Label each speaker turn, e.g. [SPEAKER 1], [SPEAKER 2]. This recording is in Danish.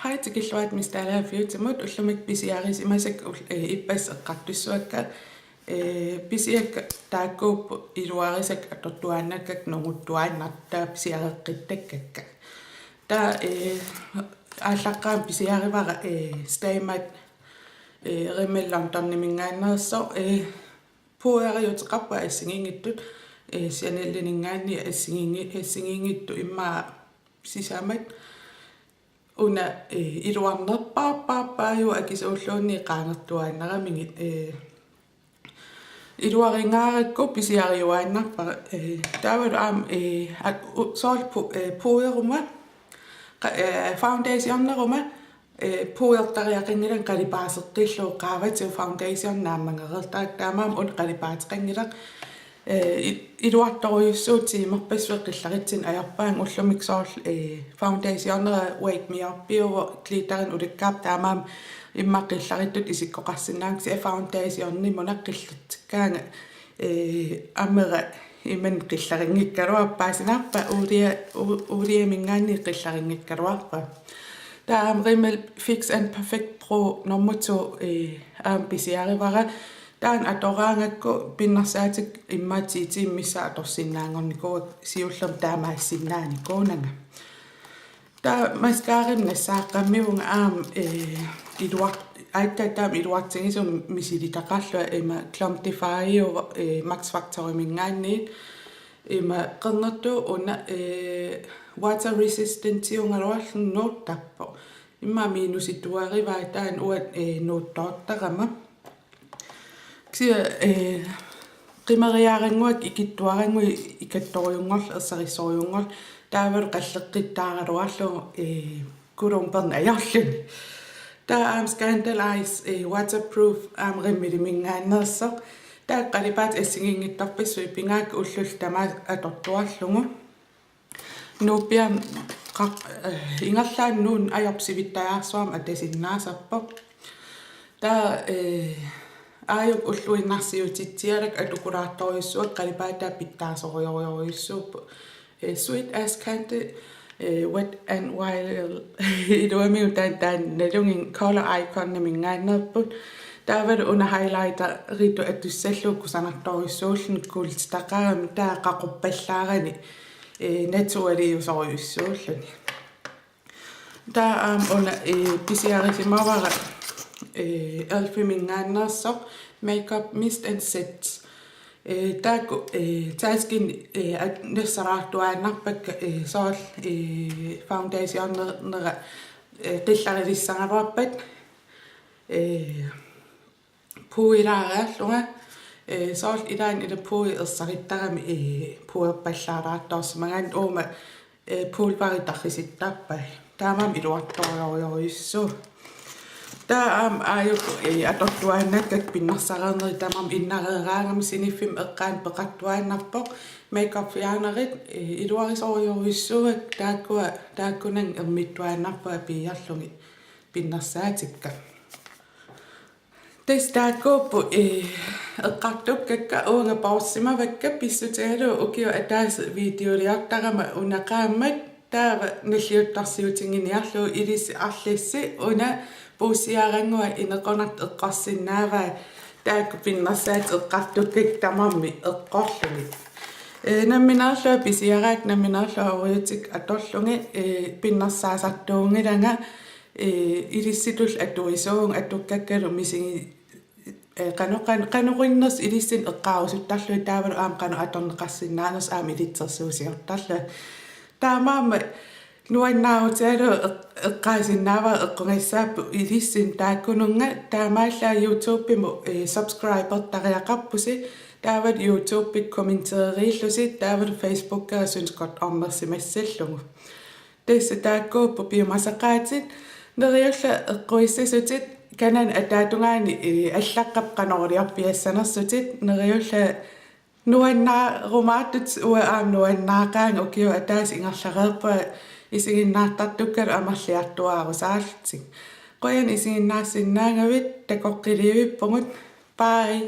[SPEAKER 1] Hej til killuat mistala fiutamut ullumik pisiaris imasak ippas eqqartussuakka pisiak taakkuup iluarisak atortuaannakak nonguttuaannartaa pisiareqqittakka ta ааллаққаам писиаривара стаймат риммеллам тарнимингааннерсо пуариутеқарпа ассигингиттут сианеллинингаанни ассигингитту иммаа сисаамат уна илуарнерпааппааппааю акисууллуунни qaangertuaanneramingit илуарингааракку писиариуааннарпа таавалу аам соол пуерума foundationneruма puertariaqingilan qalipaasertilluu qaavatiu foundation naammangereertaak taamaam un qalipaateqanngilaq iluartoruyussuutiimerpassueqqillaritsin ajarpaang ullumik soorl foundationnera wake me up piuvo glitarin ulikkaap taamaam immaqqillarittut isikkoqarsinnaangsi foundationni munaqqillertikkaanga amera imen qillaringikkaluarpaasinarpa uulia mingaanni qillaringikkaluarpa taam rimel fix and perfect pro nommutu aam pisiarivara taan atoraangakku pinnersaatik immaatiitiimmissa atorsinnaangornikuut siullum taamaassinnaani kuunanga taa maskaarinnassaaqqammiunga aam iluart aittaataam iluartingisum misilitaqarlua ima clumpifiu max factor mingaanniit ima qernertu una water resistant tiungaluarlunnuut tappo imma miinusituarivaa taan uat nuuttoortarama ksia qimeriaaranguak ikittuarangui ikattoriungorl ersarisoriungorl taavalu qalleqqittaaraluarlu kulumperna ajarluni ta am scandalize waterproof am rimmidimingaannerso ta qalipaat assingingittorpissui pingaak ullul tamaa atortuarlungu nuupiam ingerlaannuun ajorpsivittajaarsuam atasinnaasarpo ta aayuk ulluinnarsiutitsialak atukulaartoriussuak qalipaata pittaasoriorioruyussuuppu sweet as candy wet and wild iduamiu taan nalungin color icon mingaannerput taavalu una highlighter ritu atussallu kusanartoriussuullun kulstaqaram taa qaquppallaarani naturaliusoriussuulluni taa aam una pisiarisimavara elfi mingaannerso makeup mist and sets taku taaskin nessaraartuaannarpakka sool foundationnera qillarilissangaluarpat puilaareallunga sool ilaan ila pui ersarittagami puerpallaaraattoorsimagaan uuma pulvaritarrisittarpa taamam iluartoriorioruyussu taam ayuk atortuaannakkak pinnersarerneri tamam innareeraangami siniffim eqqaan peqattuaannarpoq makeup fiaanerit iluarisorioruyussuak taakkunan ermittuaannarpa piiarlungi pinnersaatikka taakkuuppu eqqartukkakka uunga paussimavakka pissutigalu ukiu ataas videoliartarama unaqaammat taava nalliuttarsiutinginiarlu ilis arlissi una puusiarangua ineqonart eqqarsinnaavaa taakku pinnersaat eqqartukkak tamammi eqqorluni namminerlua pisiaraak namminerlua uriutik atorlungi pinnersaasartuungilanga ilissitull atuisuung atukkakkalu misingi qanuqinners ilissin eqqaarusuttarlui taavalu aam qanu atorneqarsinnaaners aam ilitsersuusiortarlu taamaamma nuannaarutalu eqqaasinnaava eqqungissaappu ilissin taakkununga taamaallaa YouTubeimu subscriber-tariaqarpusi taavat YouTubeit kommenteeriillusi taavat Facebookera synskot ornersimassallungu tassa taakkuuppu piumasaqaatit neriulla eqquissasutit kanan ataatungaani allaqqap qanorliarpiassanersutit neriulla nuannaarumaatut ua aam nuannaaqaanga ukiu ataas ingerlareerpa isiginnaartartukkalu amarliartuaarusaaltik qoyan isiginnaarsinnaangavit takoqqiliivippungut bye